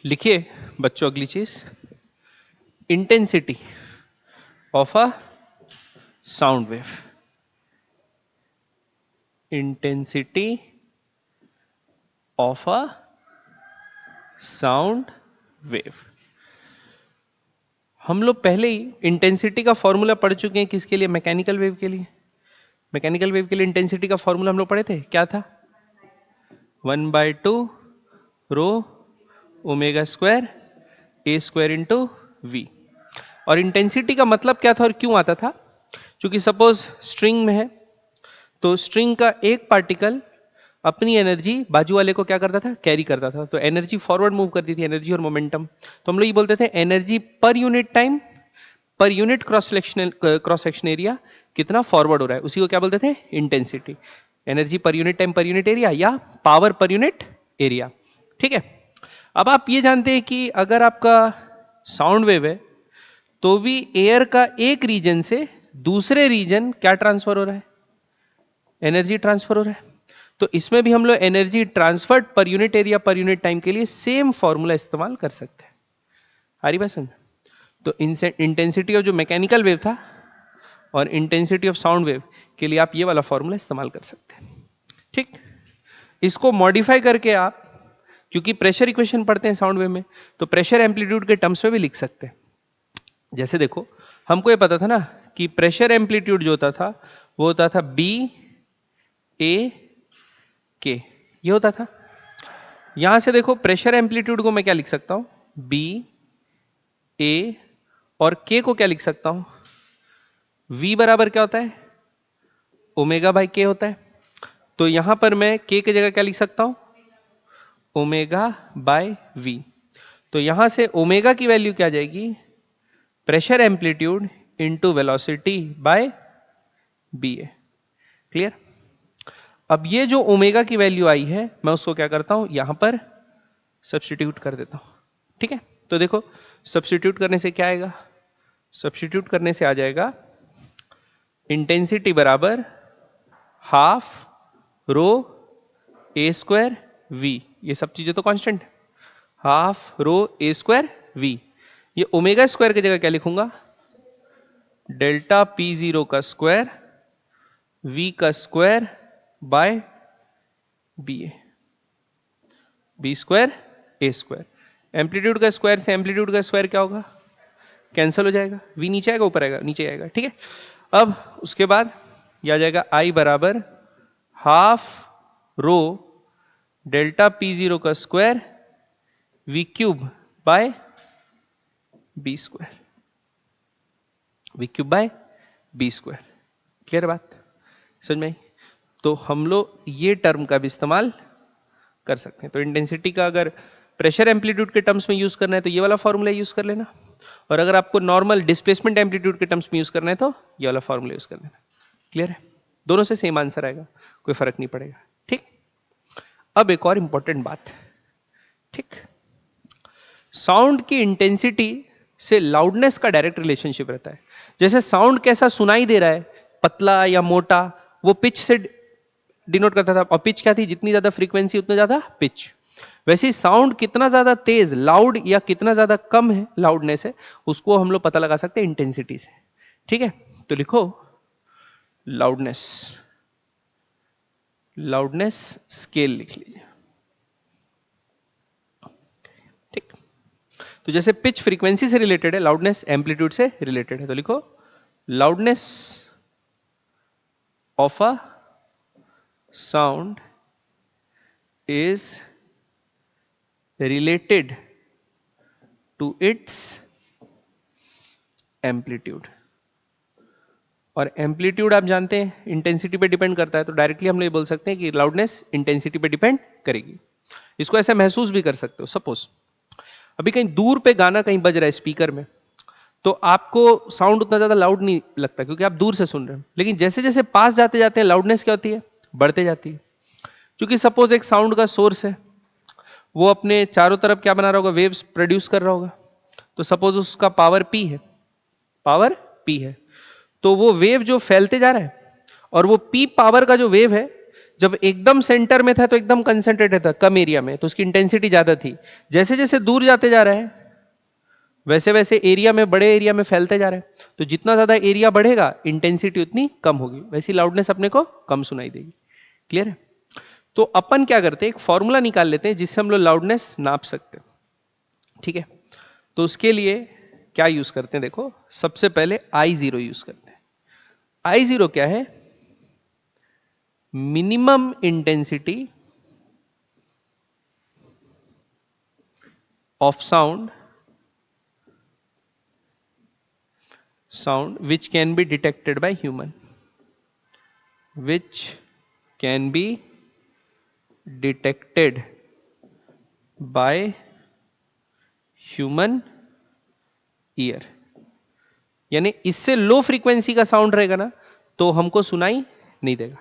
लिखिए बच्चों अगली चीज, intensity of a sound wave. Intensity of a sound wave. हम लोग पहले ही इंटेंसिटी का फॉर्मूला पढ़ चुके हैं, किसके लिए? मैकेनिकल वेव के लिए। मैकेनिकल वेव के लिए इंटेंसिटी का फॉर्मूला हम लोग पढ़े थे, क्या था? 1/2 rho omega square a square into v. और इंटेंसिटी का मतलब क्या था और क्यों आता था? क्योंकि सपोज स्ट्रिंग में है, तो स्ट्रिंग का एक पार्टिकल अपनी एनर्जी बाजू वाले को क्या करता था? कैरी करता था। तो एनर्जी फॉरवर्ड मूव करती थी, एनर्जी और मोमेंटम। तो हम लोग ये बोलते थे energy per unit time per unit cross section area कितना फॉरवर्ड हो रहा है, उसी को क्या बोलते थे? Intensity. Energy per unit time per unit area या पावर पर यूनिट एरिया। ठीक है। अब आप ये जानते हैं कि अगर आपका साउंड वेव है तो भी एयर का एक रीजन से दूसरे रीजन क्या ट्रांसफर हो रहा है? एनर्जी ट्रांसफर हो रहा है। तो इसमें भी हम लोग energy transferred per unit area per unit time के लिए सेम फॉर्मूला इस्तेमाल कर सकते हैं। हरी बसन। तो इंटेंसिटी ऑफ जो मैकेनिकल वेव था और इंटेंसिटी ऑफ साउंड वेव के लिए आप ये वाला फॉर्मूला इस्तेमाल कर सकते हैं। ठीक। इसको मॉडिफाई करके आप, क्योंकि प्रेशर इक्वेशन पढ़ते हैं साउंड वेव में, तो प्रेशर एम्पलीट्यूड के टर्म्स में भी लिख सकते हैं। जैसे देखो, हमको ये पता था ना कि प्रेशर एम्पलीट्यूड जो होता था वो होता था बी ए के, ये होता था। यहां से देखो प्रेशर एम्पलीट्यूड को मैं क्या लिख सकता हूं? बी ए, और के को क्या लिख सकता हूं? वी बराबर क्या होता है? ओमेगा बाई के होता है। तो यहां पर मैं के की जगह क्या लिख सकता हूं? Omega by v. तो यहां से ओमेगा की वैल्यू क्या आ जाएगी? Pressure amplitude into velocity by b a. Clear? अब ये जो ओमेगा की वैल्यू आई है, मैं उसको क्या करता हूं? यहां पर सब्स्टिट्यूट कर देता हूं। ठीक है। तो देखो सब्स्टिट्यूट करने से क्या आएगा? सब्स्टिट्यूट करने से आ जाएगा इंटेंसिटी बराबर half rho a square v. ये सब चीजें तो कांस्टेंट है। Half rho a square v. ये ओमेगा स्क्वायर की जगह क्या लिखूंगा? डेल्टा पी जीरो का स्क्वायर वी का square by b a, b square a square. Amplitude का स्क्वायर से एम्पलीट्यूड का स्क्वायर क्या होगा? कैंसिल हो जाएगा, वी नीचे आएगा ऊपर आएगा, नीचे आएगा। ठीक है। अब उसके बाद यह आ जाएगा आई बराबर half rho delta p zero का square v cube by b square, v cube by b square. Clear बात? समझ में आई? तो हम लोग ये टर्म का भी इस्तेमाल कर सकते हैं। तो इंटेंसिटी का अगर प्रेशर एम्पलीट्यूड के टर्म्स में यूज करना है तो ये वाला फॉर्मूला यूज कर लेना, और अगर आपको नॉर्मल डिस्प्लेसमेंट एम्पलीट्यूड के टर्म्स में यूज करना है तो ये वाला फॉर्मूला यूज कर लेना। क्लियर है? दोनों से सेम आंसर आएगा, कोई फर्क नहीं पड़ेगा। ठीक। अब एक और इंपॉर्टेंट बात। ठीक। साउंड की इंटेंसिटी से लाउडनेस का डायरेक्ट रिलेशनशिप रहता है। जैसे साउंड कैसा सुनाई दे रहा है, पतला या मोटा, वो पिच से डिनोट करता था। और पिच क्या थी? जितनी ज्यादा फ्रीक्वेंसी उतना ज्यादा पिच। वैसे ही साउंड कितना ज्यादा तेज लाउड या कितना ज्यादा कम है लाउडनेस है, उसको हम लोग पता लगा सकते हैं इंटेंसिटी से। ठीक है। तो लिखो लाउडनेस, लाउडनेस स्केल लिख लीजिए। ठीक। तो जैसे पिच फ्रीक्वेंसी से रिलेटेड है, लाउडनेस एम्पलीट्यूड से रिलेटेड है। तो लिखो loudness of a sound is related to its amplitude। और एम्पलीट्यूड आप जानते हैं इंटेंसिटी पे डिपेंड करता है, तो डायरेक्टली हम लोग ये बोल सकते हैं कि लाउडनेस इंटेंसिटी पे डिपेंड करेगी। इसको ऐसे महसूस भी कर सकते हो। सपोज अभी कहीं दूर पे गाना कहीं बज रहा है स्पीकर में, तो आपको साउंड उतना ज्यादा लाउड नहीं लगता क्योंकि आप दूर से सुन रहे हो। लेकिन जैसे जैसे पास जाते जाते हैं लाउडनेस क्या होती है? बढ़ते जाती है। क्योंकि सपोज एक साउंड का सोर्स है, वो अपने चारों तरफ क्या बना रहा होगा? वेव्स प्रोड्यूस कर रहा होगा। तो सपोज उसका पावर पी है, पावर पी है, तो वो वेव जो फैलते जा रहा है, और वो पी पावर का जो वेव है जब एकदम सेंटर में था तो एकदम कंसंट्रेटेड था कम एरिया में, तो उसकी इंटेंसिटी ज्यादा थी। जैसे जैसे दूर जाते जा रहे हैं वैसे वैसे एरिया में, बड़े एरिया में फैलते जा रहे हैं, तो जितना ज्यादा एरिया बढ़ेगा इंटेंसिटी उतनी कम होगी, वैसी लाउडनेस अपने को कम सुनाई देगी। क्लियर है? तो अपन क्या करते हैं, एक फॉर्मूला निकाल लेते हैं जिससे हम लोग लाउडनेस नाप सकते हैं। ठीक है, तो उसके लिए क्या यूज करते हैं, देखो सबसे पहले I0 यूज करते हैं। I0 क्या है? Minimum intensity of sound which can be detected by human, which can be detected by human ear। यानी इससे लो फ्रीक्वेंसी का साउंड रहेगा ना तो हमको सुनाई नहीं देगा,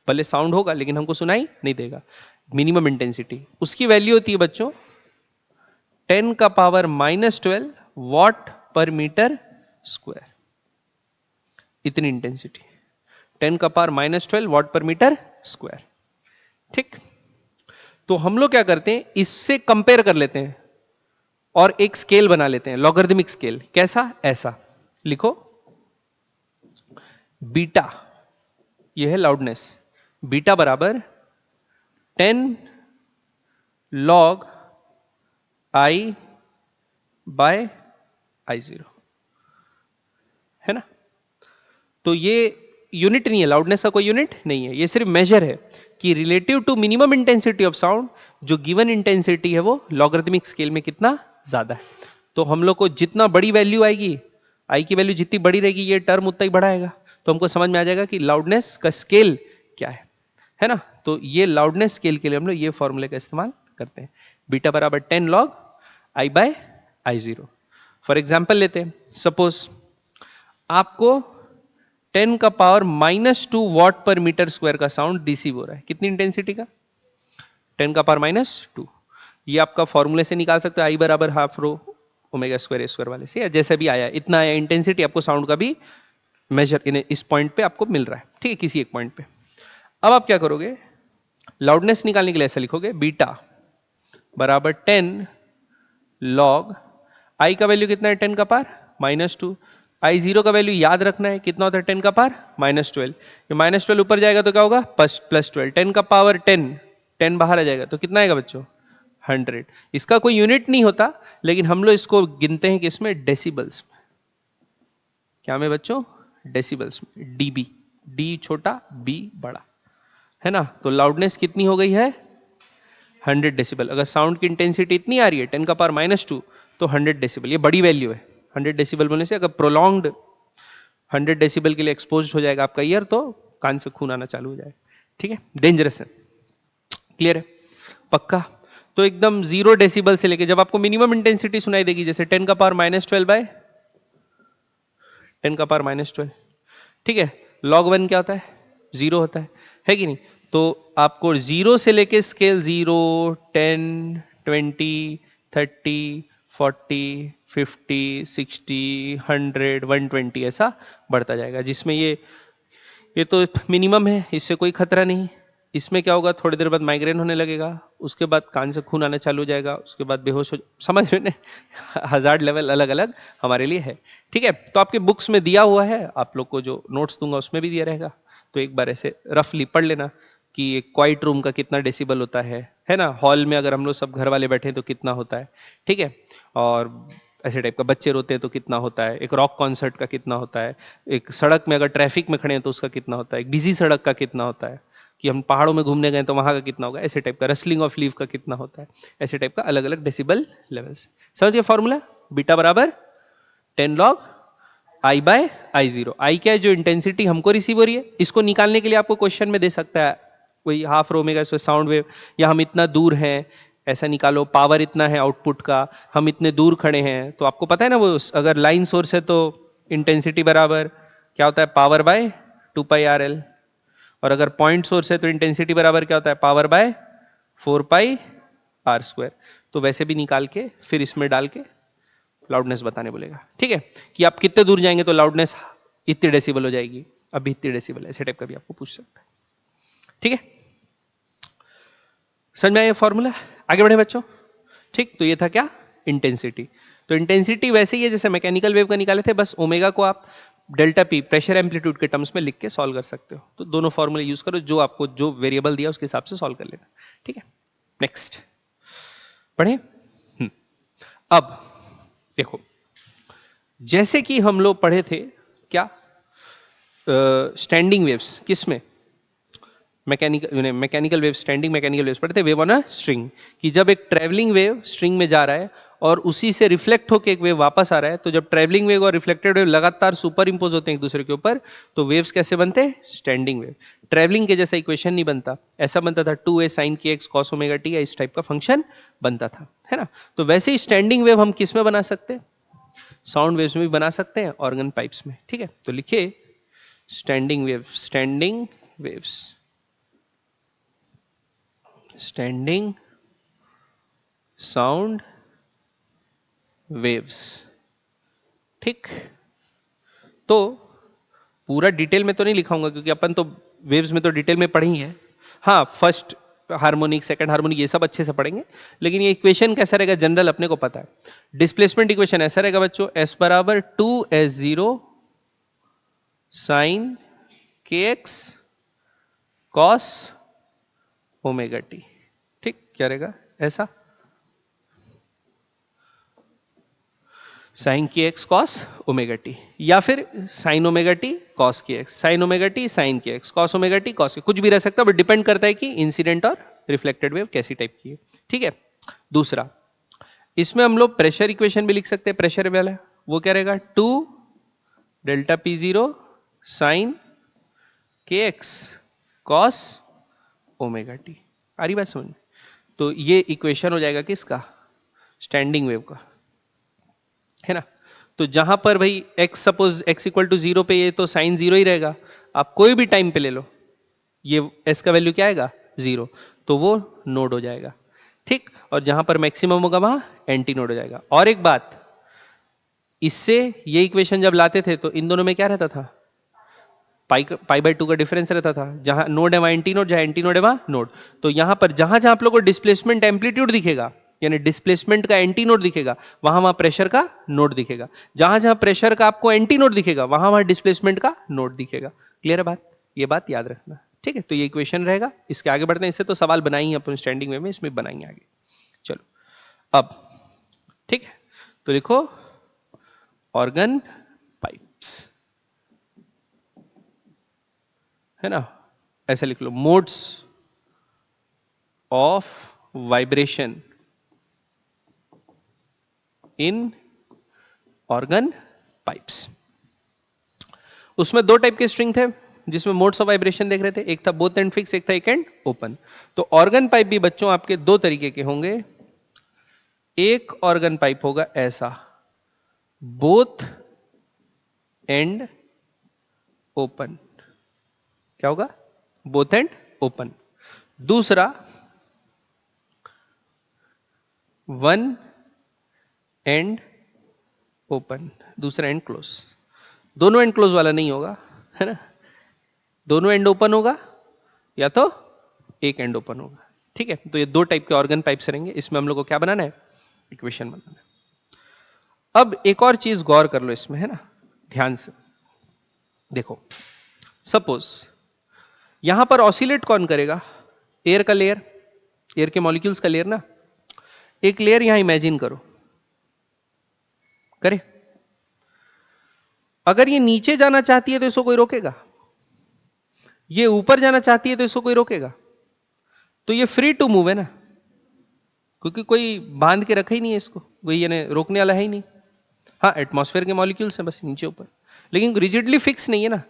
भले साउंड होगा लेकिन हमको सुनाई नहीं देगा। मिनिमम इंटेंसिटी उसकी वैल्यू होती है बच्चों 10⁻⁻12 वॉट पर मीटर स्क्वायर, इतनी इंटेंसिटी 10⁻⁻12 वॉट पर मीटर स्क्वायर। ठीक, तो हम लोग क्या करते हैं, इससे कंपेयर कर लेते हैं और एक स्केल बना लेते हैं, लॉगरिदमिक स्केल। कैसा? ऐसा लिखो, बीटा, यह है लाउडनेस, बीटा बराबर 10 log I बाय I0, है ना? तो ये यूनिट नहीं है, लाउडनेस का कोई यूनिट नहीं है, ये सिर्फ मेजर है कि relative to minimum intensity of sound जो गिवन इंटेंसिटी है वो लॉगरिदमिक स्केल में कितना ज्यादा है। तो हम लोग को जितना बड़ी वैल्यू आएगी, आई की वैल्यू जितनी बड़ी रहेगी ये टर्म उतना ही बड़ा आएगा, तो हमको समझ में आ जाएगा कि लाउडनेस का स्केल क्या है ना? तो ये लाउडनेस स्केल के लिए हम लोग ये फॉर्मूले का इस्तेमाल करते हैं, बीटा बराबर 10 log I by I0। For example लेते हैं, सपोज आपको 10⁻⁻2 वॉट पर मीटर स्क्वायर का साउंड रिसीव हो रहा है, कितनी इंटेंसिटी का? 10⁻⁻2। ये आपका फॉर्मूले से निकाल सकते हो, आई बराबर half row omega square a square वाले से, या जैसे भी आया इतना आया इंटेंसिटी, आपको साउंड का भी मेजर इस पॉइंट पे आपको मिल रहा है। ठीक है, किसी एक पॉइंट पे। अब आप क्या करोगे, लाउडनेस निकालने के लिए ऐसा लिखोगे, बीटा बराबर 10 log आई का वैल्यू कितना है 10⁻⁻2, I0 का वैल्यू याद रखना है कितना होता है 10⁻⁻12, ये -12 ऊपर जाएगा तो क्या होगा +12, 10⁻10, 10 बाहर आ जाएगा तो कितना आएगा बच्चों 100। इसका कोई यूनिट नहीं होता लेकिन हम लोग इसको गिनते हैं किसमें, डेसिबल्स में। क्या में बच्चों? डेसिबल्स में, डीबी, डी छोटा बी बड़ा, है ना? तो लाउडनेस कितनी हो गई है 100 डेसिबल। अगर साउंड की इंटेंसिटी इतनी आ रही है 10⁻⁻2 तो 100 डेसिबल, ये बड़ी वैल्यू है। 100 डेसिबल बोलने से अगर प्रोलॉन्ग्ड 100 डेसिबल के लिए एक्सपोज हो जाएगा आपका ईयर तो कान से खून आना चालू हो जाएगा। ठीक है, डेंजरस है। क्लियर है? पक्का? तो एकदम 0 डेसिबल से लेके जब आपको मिनिमम इंटेंसिटी सुनाई देगी, जैसे 10⁻⁻12 बाय 10⁻⁻12, ठीक है, log 1 क्या होता है 0 होता है कि नहीं? तो आपको 0 से लेके स्केल 0, 10, 20, 30, 40, 50, 60, 100, 120 ऐसा बढ़ता जाएगा, जिसमें ये तो मिनिमम है, इससे कोई खतरा नहीं। इसमें क्या होगा, थोड़ी देर बाद माइग्रेन होने लगेगा, उसके बाद कान से खून आना चालू हो जाएगा, उसके बाद बेहोश हो, समझ रहे? हजार्ड लेवल अलग अलग हमारे लिए है। ठीक है, तो आपके बुक्स में दिया हुआ है, आप लोग को जो नोट्स दूंगा उसमें भी दिया रहेगा, तो एक बार ऐसे रफली पढ़ लेना कि एक क्वाइट रूम का कितना डेसिबल होता है ना? हॉल में अगर हम लोग सब घर वाले बैठे हैं तो कितना होता है, ठीक है? और ऐसे टाइप का बच्चे रोते हैं तो कितना होता है, एक रॉक कॉन्सर्ट का कितना होता है, एक सड़क में अगर ट्रैफिक में खड़े हैं तो उसका कितना होता है, एक बिजी सड़क का कितना होता है, कि हम पहाड़ों में घूमने गए तो वहां का कितना होगा, ऐसे टाइप का रसलिंग ऑफ लीफ का कितना होता है, ऐसे टाइप का अलग अलग डेसिबल लेवल्स। समझ गए फॉर्मूला? बीटा बराबर 10 log I बाय I0। आई क्या है, जो इंटेंसिटी हमको रिसीव हो रही है, इसको निकालने के लिए आपको क्वेश्चन में दे सकता है, वही half rho omega sound wave, या हम इतना दूर हैं ऐसा निकालो, पावर इतना है आउटपुट का, हम इतने दूर खड़े हैं, तो आपको पता है ना वो अगर लाइन सोर्स है तो इंटेंसिटी बराबर क्या होता है, पावर बाय 2πRL, और अगर पॉइंट सोर्स है तो इंटेंसिटी बराबर क्या होता है, पावर बाय 4πr²। तो वैसे भी निकाल के फिर इसमें डाल के लाउडनेस बताने बोलेगा। ठीक है, कि आप कितने दूर जाएंगे तो लाउडनेस इतने डेसिबल हो जाएगी, अभी इतने डेसिबल, ऐसे टाइप का भी आपको पूछ सकता है। ठीक है, समझ में आया फॉर्मूला? आगे बढ़े बच्चों। ठीक, तो ये था क्या? इंटेंसिटी। तो इंटेंसिटी वैसे ही है जैसे मैकेनिकल वेव का निकाले थे, बस ओमेगा को आप डेल्टा पी प्रेशर एम्पलीट्यूड के टर्म्स में लिख के सॉल्व कर सकते हो। तो दोनों फॉर्मूले यूज करो, जो आपको जो वेरिएबल दिया उसके हिसाब से सॉल्व कर लेना। ठीक है, नेक्स्ट पढ़े। अब देखो, जैसे कि हम लोग पढ़े थे क्या, स्टैंडिंग वेव्स, किसमें? Mechanical wave, standing mechanical waves पढ़ते, वेव ऑन अ स्ट्रिंग, कि जब एक ट्रैवलिंग वेव स्ट्रिंग में जा रहा है और उसी से रिफ्लेक्ट होकर एक वेव वापस आ रहा है, तो जब ट्रैवलिंग वेव और रिफ्लेक्टेड वेव लगातार सुपर इंपोज होते हैं एक दूसरे के ऊपर, तो वेव्स कैसे बनते हैं? Standing wave. ट्रैवलिंग के जैसा इक्वेशन नहीं बनता, ऐसा बनता था 2a sin kx cos omega T, इस टाइप का फंक्शन बनता था, है ना। तो वैसे ही स्टैंडिंग वेव हम किस में बना सकते हैं? साउंड वेव्स में भी बना सकते हैं, ऑर्गन पाइप्स में। ठीक है, तो लिखिए standing wave, standing waves, standing sound waves. ठीक, तो पूरा डिटेल में तो नहीं लिखाऊंगा क्योंकि अपन तो वेव्स में तो डिटेल में पढ़ी है। हाँ, फर्स्ट हार्मोनिक, सेकंड हार्मोनिक, ये सब अच्छे से पढ़ेंगे, लेकिन ये इक्वेशन कैसा रहेगा जनरल अपने को पता है। डिस्प्लेसमेंट इक्वेशन ऐसा रहेगा बच्चों, एस बराबर 2s0 sine kx cos omega T. ठीक, क्या रहेगा ऐसा, sign k x cos omega t, या फिर sine omega t cos k x, sine omega t sine k x, cos omega t cos k, कुछ भी रह सकता है, बट डिपेंड करता है कि इंसिडेंट और रिफ्लेक्टेड वेव कैसी टाइप की है। ठीक है, दूसरा, इसमें हम लोग प्रेशर इक्वेशन भी लिख सकते हैं, प्रेशर वाला, वो क्या रहेगा, 2 delta p zero sine k x cos omega T. आ रही बात समझ में? तो ये इक्वेशन हो जाएगा किसका? स्टैंडिंग वेव का, है ना। तो जहां पर भाई x, suppose x equal to 0 पे, ये तो साइन 0 ही रहेगा, आप कोई भी टाइम पे ले लो, ये s का वैल्यू क्या आएगा? 0, तो वो नोड हो जाएगा। ठीक, और जहां पर मैक्सिमम होगा वहां एंटी नोड हो जाएगा। और एक बात, इससे ये इक्वेशन जब लाते थे तो इन दोनों में क्या रहता था? पाई बाय 2 का डिफरेंस रहता था, जहां नोड है वहां एंटी नोड, जहां एंटी नोड है वहां नोड। तो यहां पर जहां जहां आप लोगों को डिस्प्लेसमेंट एम्पलीट्यूड दिखेगा, यानी डिस्प्लेसमेंट का एंटी नोड दिखेगा, वहां वहां प्रेशर का नोड दिखेगा। जहां जहां प्रेशर का आपको एंटी नोड दिखेगा, वहां वहां डिस्प्लेसमेंट का नोड दिखेगा। क्लियर है बात? ये बात याद रखना। ठीक है, तो ये इक्वेशन रहेगा। इसके आगे बढ़ते हैं, इससे तो सवाल बनाएंगे अपन स्टैंडिंग वे में, इसमें बनाएंगे आगे। चलो अब, ठीक है, तो लिखो ऑर्गन पाइप्स, है ना, ऐसे लिख लो, modes of vibration in organ pipes. उसमें दो टाइप के स्ट्रिंग थे जिसमें मोड्स ऑफ वाइब्रेशन देख रहे थे, एक था बोथ एंड फिक्स, एक था एक एंड ओपन। तो ऑर्गन पाइप भी बच्चों आपके दो तरीके के होंगे। एक ऑर्गन पाइप होगा ऐसा, बोथ एंड ओपन। क्या होगा? Both and open. दूसरा, वन एंड ओपन, दूसरा एंड क्लोज। दोनों एंड क्लोज वाला नहीं होगा, है ना, दोनों एंड ओपन होगा या तो एक एंड ओपन होगा। ठीक है, तो ये दो टाइप के ऑर्गन पाइप्स रहेंगे। इसमें हम लोग को क्या बनाना है? इक्वेशन बनाना है। अब एक और चीज गौर कर लो इसमें, है ना, ध्यान से देखो। सपोज यहां पर ऑसिलेट कौन करेगा? एयर का लेयर, एयर के मॉलिक्यूल्स का लेयर ना। एक लेयर यहां इमेजिन करो, करे। अगर ये नीचे जाना चाहती है तो इसको कोई रोकेगा? ये ऊपर जाना चाहती है तो इसको कोई रोकेगा? तो ये फ्री टू मूव है ना, क्योंकि कोई बांध के रखा ही नहीं है इसको, वही यानी रोकने वाला है ही नहीं। हाँ, एटमॉस्फेयर के मॉलिक्यूल्स हैं बस नीचे ऊपर, लेकिन रिजिडली फिक्स नहीं है ना।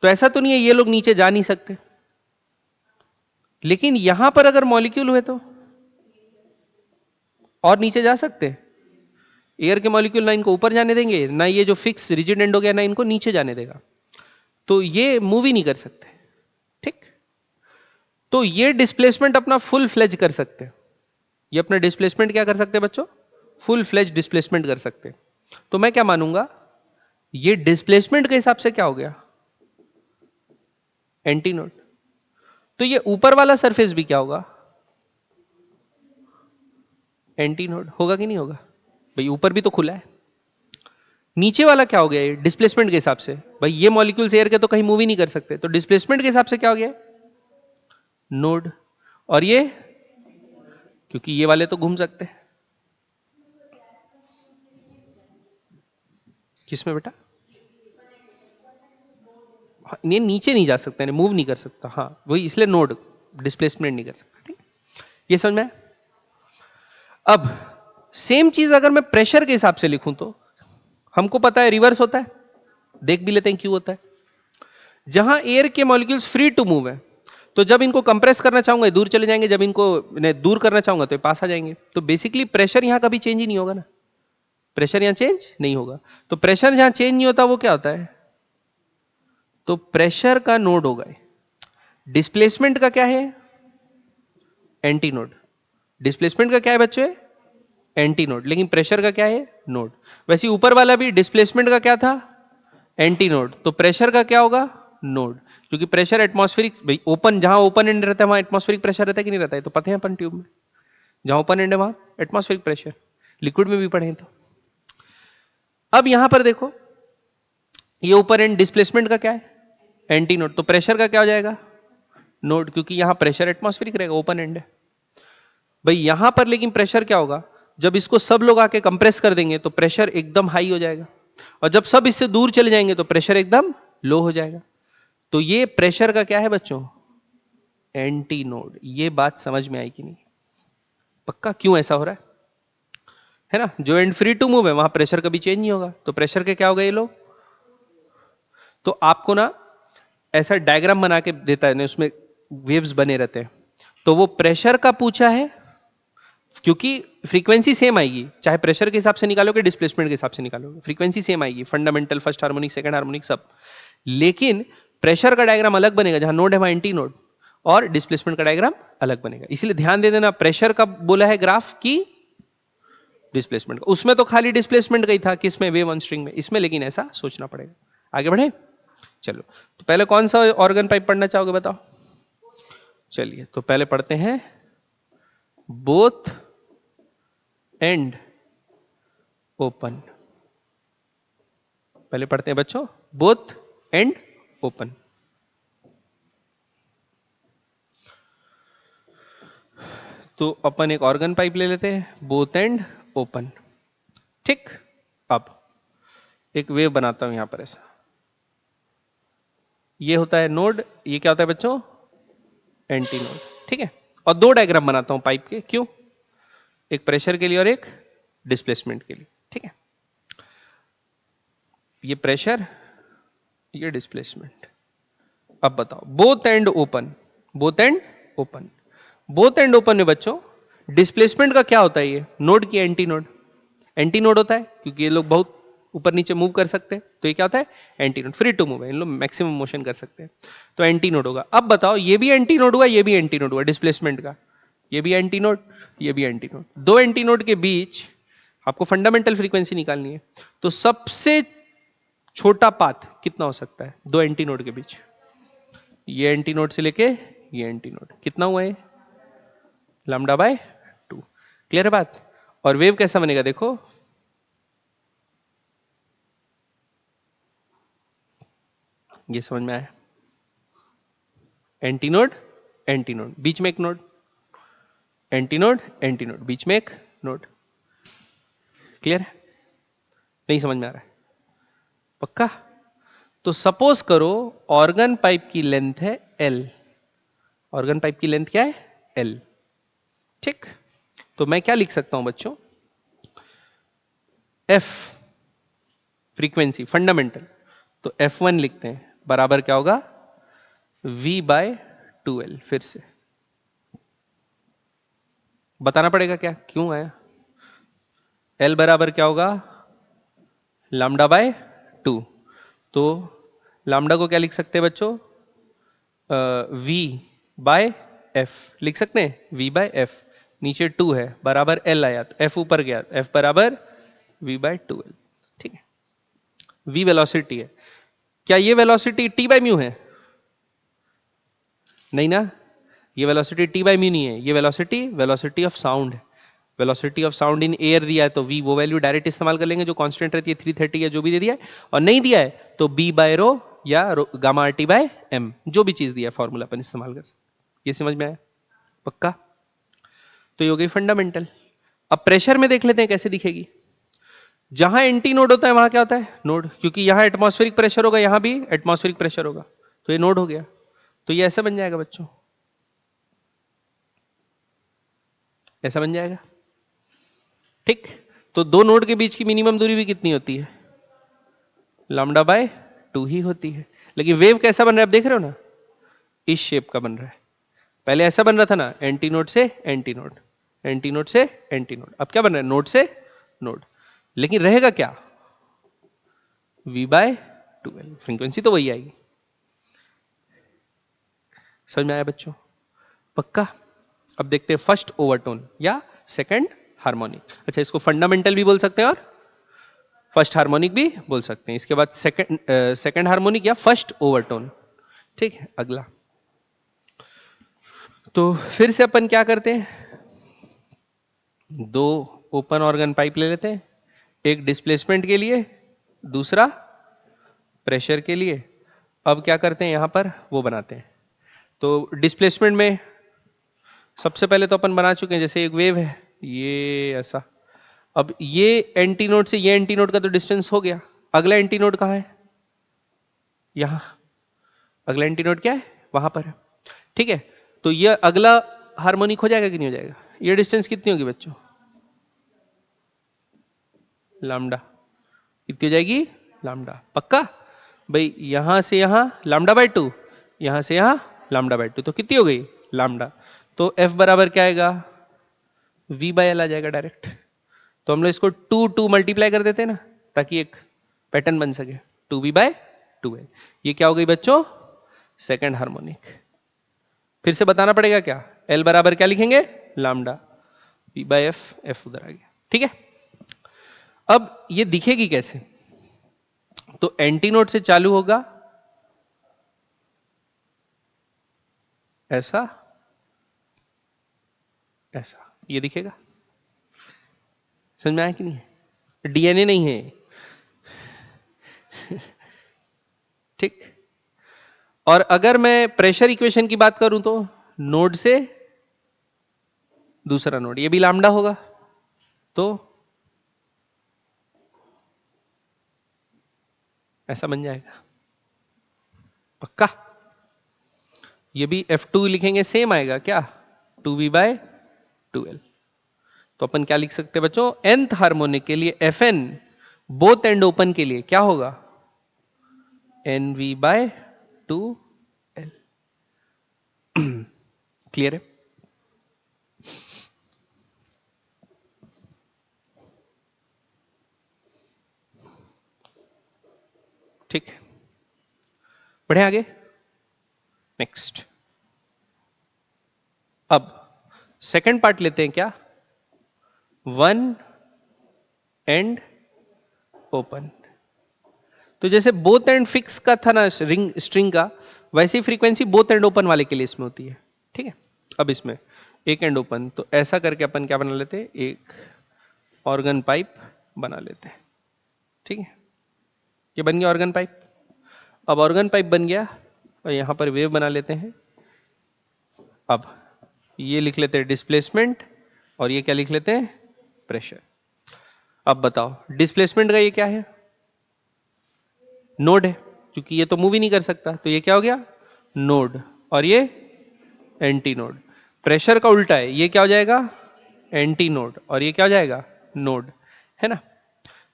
तो ऐसा तो नहीं है ये लोग नीचे जा नहीं सकते, लेकिन यहां पर अगर मॉलिक्यूल हुए तो और नीचे जा सकते हैं। एयर के मॉलिक्यूल ना इनको ऊपर जाने देंगे, ना ये जो फिक्स रिजिड एंड हो गया ना इनको नीचे जाने देगा, तो ये मूव ही नहीं कर सकते। ठीक, तो ये डिस्प्लेसमेंट अपना फुल फ्लेज कर सकते हैं। ये अपना डिस्प्लेसमेंट क्या कर सकते हैं बच्चों? फुल फ्लेज डिस्प्लेसमेंट कर सकते हैं। तो मैं क्या मानूंगा, ये डिस्प्लेसमेंट के हिसाब से क्या हो गया? Anti node. तो ये ऊपर वाला सरफेस भी क्या होगा? एंटी नोड होगा कि नहीं होगा भाई? ऊपर भी तो खुला है। नीचे वाला क्या हो गया? ये डिस्प्लेसमेंट के हिसाब से भाई, ये मॉलिक्यूल्स एयर के तो कहीं मूव ही नहीं कर सकते, तो डिस्प्लेसमेंट के हिसाब से क्या हो गया? नोड। और ये क्योंकि ये वाले तो घूम सकते हैं। किसमें बेटा? हाँ, ये नीचे नहीं जा सकता, मूव नहीं कर सकता। हाँ वही, इसलिए नोड, डिस्प्लेसमेंट नहीं कर सकता। ठीक, ये समझ में? अब सेम चीज अगर मैं प्रेशर के हिसाब से लिखूं तो हमको पता है रिवर्स होता है। देख भी लेते हैं क्यों होता है। जहां एयर के मॉलिक्यूल्स फ्री टू मूव है, तो जब इनको कंप्रेस करना चाहूंगा दूर चले जाएंगे, जब इनको दूर करना चाहूंगा तो पास आ जाएंगे। तो बेसिकली प्रेशर यहां कभी चेंज ही नहीं होगा ना, प्रेशर यहां चेंज नहीं होगा। तो प्रेशर जहां चेंज नहीं होता वो क्या होता है? तो प्रेशर का नोड होगा। डिस्प्लेसमेंट का क्या है? Anti node. डिस्प्लेसमेंट का क्या है बच्चे? Anti node. लेकिन प्रेशर का क्या है? नोड। वैसे ऊपर वाला भी डिस्प्लेसमेंट का क्या था? Anti node. तो प्रेशर का क्या होगा? नोड। क्योंकि प्रेशर एटमॉस्फेरिक, भाई ओपन, जहां ओपन एंड रहता है वहां एटमॉस्फेरिक प्रेशर रहता है कि नहीं रहता है? तो पता है अपन ट्यूब में जहां ओपन एंड है वहां एटमॉस्फेरिक प्रेशर, लिक्विड में भी पढ़े तो। अब यहां पर देखो, ये ऊपर एंड डिस्प्लेसमेंट का क्या है? Anti node. तो प्रेशर का क्या हो जाएगा? नोड, क्योंकि यहां प्रेशर एटमॉस्फेरिक रहेगा, ओपन एंड है भाई। यहां पर लेकिन प्रेशर क्या होगा? जब इसको सब लोग आके कंप्रेस कर देंगे तो प्रेशर एकदम हाई हो जाएगा, और जब सब इससे दूर चले जाएंगे तो प्रेशर एकदम लो हो जाएगा। तो ये प्रेशर का क्या है बच्चों? Anti node. ये बात समझ में आई कि नहीं? पक्का? क्यों ऐसा हो रहा है ना? जो एंड फ्री टू मूव है वहां प्रेशर कभी चेंज नहीं होगा, तो प्रेशर के क्या हो गए ये लोग? तो आपको ना ऐसा डायग्राम बना के देता है ना, उसमें वेव्स बने रहते हैं। तो वो प्रेशर का पूछा है, क्योंकि फ्रीक्वेंसी सेम आएगी, चाहे प्रेशर के हिसाब से निकालोगे डिस्प्लेसमेंट के हिसाब से निकालोगे, फ्रीक्वेंसी सेम आएगी, fundamental, first harmonic, second harmonic सब। लेकिन प्रेशर का डायग्राम अलग बनेगा, जहां नोड है वहां एंटी नोड, और डिस्प्लेसमेंट का डायग्राम अलग बनेगा। इसलिए ध्यान दे देना, प्रेशर का बोला है ग्राफ की डिस्प्लेसमेंट का। उसमें तो खाली डिस्प्लेसमेंट का ही था, किसमें? वेव वन स्ट्रिंग में। इसमें लेकिन ऐसा सोचना पड़ेगा। आगे बढ़े? चलो, तो पहले कौन सा ऑर्गन पाइप पढ़ना चाहोगे बताओ? चलिए, तो पहले पढ़ते हैं बोथ एंड ओपन। पहले पढ़ते हैं बच्चों बोथ एंड ओपन। तो अपन एक ऑर्गन पाइप ले लेते हैं, बोथ एंड ओपन। ठीक, अब एक वेव बनाता हूं यहां पर ऐसा। ये होता है नोड, ये क्या होता है बच्चों? Anti node. ठीक है, और दो डायग्राम बनाता हूं पाइप के। क्यों? एक प्रेशर के लिए और एक डिस्प्लेसमेंट के लिए। ठीक है, ये प्रेशर, ये डिस्प्लेसमेंट। अब बताओ both and open, both and open. Both and open में बच्चों डिस्प्लेसमेंट का क्या होता है? ये नोड की एंटी नोड। एंटी नोड होता है क्योंकि ये लोग बहुत ऊपर नीचे मूव कर सकते हैं, तो ये क्या होता है? Antinode. Free to move है, इन लोग मैक्सिमम मोशन कर सकते हैं, तो एंटी नोड होगा। अब बताओ, ये भी एंटी नोड हुआ, ये भी एंटी नोड हुआ डिस्प्लेसमेंट का। ये भी एंटी नोड, ये भी एंटी नोड। दो एंटी नोड के बीच आपको फंडामेंटल फ्रीक्वेंसी निकालनी है, तो सबसे छोटा पाथ कितना हो सकता है दो एंटी नोड के बीच? ये एंटी नोड से लेके ये एंटी नोड कितना हुआ है? Lambda by 2। क्लियर है बात? और वेव कैसा बनेगा देखो, ये समझ में आया? एंटी नोड, एंटी नोड, बीच में एक node, antinode, antinode, बीच में एक नोड। क्लियर है? नहीं समझ में आ रहा है? पक्का? तो सपोज करो ऑर्गन पाइप की लेंथ है L। ऑर्गन पाइप की लेंथ क्या है? L। ठीक, तो मैं क्या लिख सकता हूं बच्चों? F फ्रीक्वेंसी फंडामेंटल, तो F1 लिखते हैं, बराबर क्या होगा? V by 2L। फिर से बताना पड़ेगा क्या क्यों आया? L बराबर क्या होगा? Lambda by 2। तो लैम्डा को क्या लिख सकते हैं बच्चों? V बाय F लिख सकते हैं, V बाय F। नीचे 2 है, बराबर L आया, तो F ऊपर गया, F बराबर V बाय 2L। ठीक है, V वेलोसिटी है। क्या ये वेलोसिटी T बाय म्यू है? नहीं ना, ये वेलोसिटी T बाय म्यू नहीं है, ये वेलोसिटी वेलोसिटी ऑफ साउंड है। Velocity of sound in air दिया है तो v वो वैल्यू डायरेक्ट इस्तेमाल कर लेंगे जो कांस्टेंट रहती है 330 या जो भी दे दिया है, और नहीं दिया है तो b बाय रो या gamma R T by M, जो भी चीज दिया है फॉर्मूला अपन इस्तेमाल कर सकते। ये समझ में आया? पक्का? तो ये हो गई फंडामेंटल। अब प्रेशर में देख लेते हैं कैसे दिखेगी। जहां एंटी नोड होता है वहां क्या होता है? नोड, क्योंकि यहां एटमॉस्फेरिक प्रेशर होगा, यहां भी एटमॉस्फेरिक प्रेशर होगा, तो ये नोड हो गया। तो ये ऐसा बन जाएगा बच्चों, ऐसा बन जाएगा। ठीक, तो दो नोड के बीच की मिनिमम दूरी भी कितनी होती है? लैम्डा बाय 2 ही होती है। लेकिन वेव कैसा बन रहा है आप देख रहे हो ना, इस शेप का बन रहा है। पहले ऐसा बन रहा था ना, एंटी नोड से एंटी नोड, एंटी नोड से एंटी नोड। अब क्या बन रहा है? नोड से नोड। लेकिन रहेगा क्या? v बाय 2l, फ्रीक्वेंसी तो वही आएगी। समझ में आया बच्चों? पक्का? अब देखते हैं फर्स्ट ओवरटोन या सेकंड हार्मोनिक। अच्छा, इसको फंडामेंटल भी बोल सकते हैं और फर्स्ट हार्मोनिक भी बोल सकते हैं। इसके बाद सेकंड हार्मोनिक या फर्स्ट ओवरटोन। ठीक है, अगला। तो फिर से अपन क्या करते हैं, दो ओपन ऑर्गन पाइप ले लेते हैं, एक डिस्प्लेसमेंट के लिए, दूसरा प्रेशर के लिए। अब क्या करते हैं, यहां पर वो बनाते हैं। तो डिस्प्लेसमेंट में सबसे पहले तो अपन बना चुके हैं, जैसे एक वेव है ये ऐसा। अब ये एंटी नोड से ये एंटी नोड का तो डिस्टेंस हो गया, अगला एंटी नोड कहां है? यहां। अगला एंटी नोड क्या है? वहां पर है। ठीक है, तो ये अगला हार्मोनिक हो जाएगा कि नहीं हो जाएगा? ये डिस्टेंस कितनी होगी बच्चों? लैम्डा। कितनी हो जाएगी? लैम्डा। पक्का? भाई यहां से यहां लैम्डा बाय 2, यहां से यहां लैम्डा बाय 2, तो कितनी हो गई? लैम्डा। तो F बराबर क्या आएगा? V बाय एल आ जाएगा डायरेक्ट। तो हम लोग इसको 2 मल्टीप्लाई कर देते हैं ना, ताकि एक पैटर्न बन सके। 2V bye 2L। ये क्या हो गई बच्चों? Second harmonic. फिर से बताना पड़ेगा क्या? L बराबर क्या लिखेंगे? Lambda. V by F, F उधर आ गया। ठीक है, अब ये दिखेगी कैसे? तो एंटी नोड से चालू होगा ऐसा, ऐसा, ये दिखेगा। समझ में आया कि नहीं? डीएनए नहीं है। ठीक। और अगर मैं प्रेशर इक्वेशन की बात करूं तो नोड से दूसरा नोड, ये भी लैम्डा होगा, तो ऐसा बन जाएगा। पक्का? ये भी F2 लिखेंगे, सेम आएगा क्या? 2V bye 2L। तो अपन क्या लिख सकते हैं बच्चों? nth हार्मोनिक के लिए Fn बोथ एंड ओपन के लिए क्या होगा? NV bye 2L। क्लियर है? ठीक, बढ़े आगे। नेक्स्ट, अब सेकंड पार्ट लेते हैं क्या? One and open. तो जैसे बोथ एंड फिक्स का था ना रिंग स्ट्रिंग का, वैसे ही फ्रीक्वेंसी बोथ एंड ओपन वाले के लिए इसमें होती है। ठीक है, अब इसमें एक एंड ओपन, तो ऐसा करके अपन क्या बना लेते हैं, एक ऑर्गन पाइप बना लेते हैं। ठीक है, ये बन गया ऑर्गन पाइप। अब ऑर्गन पाइप बन गया और यहां पर वेव बना लेते हैं। अब ये लिख लेते हैं डिस्प्लेसमेंट, और ये क्या लिख लेते हैं? प्रेशर। अब बताओ डिस्प्लेसमेंट का ये क्या है? नोड है, क्योंकि ये तो मूव ही नहीं कर सकता, तो ये क्या हो गया? नोड। और ये एंटी नोड। प्रेशर का उल्टा है, ये क्या हो जाएगा? एंटी नोड, और ये क्या हो जाएगा? नोड। है ना?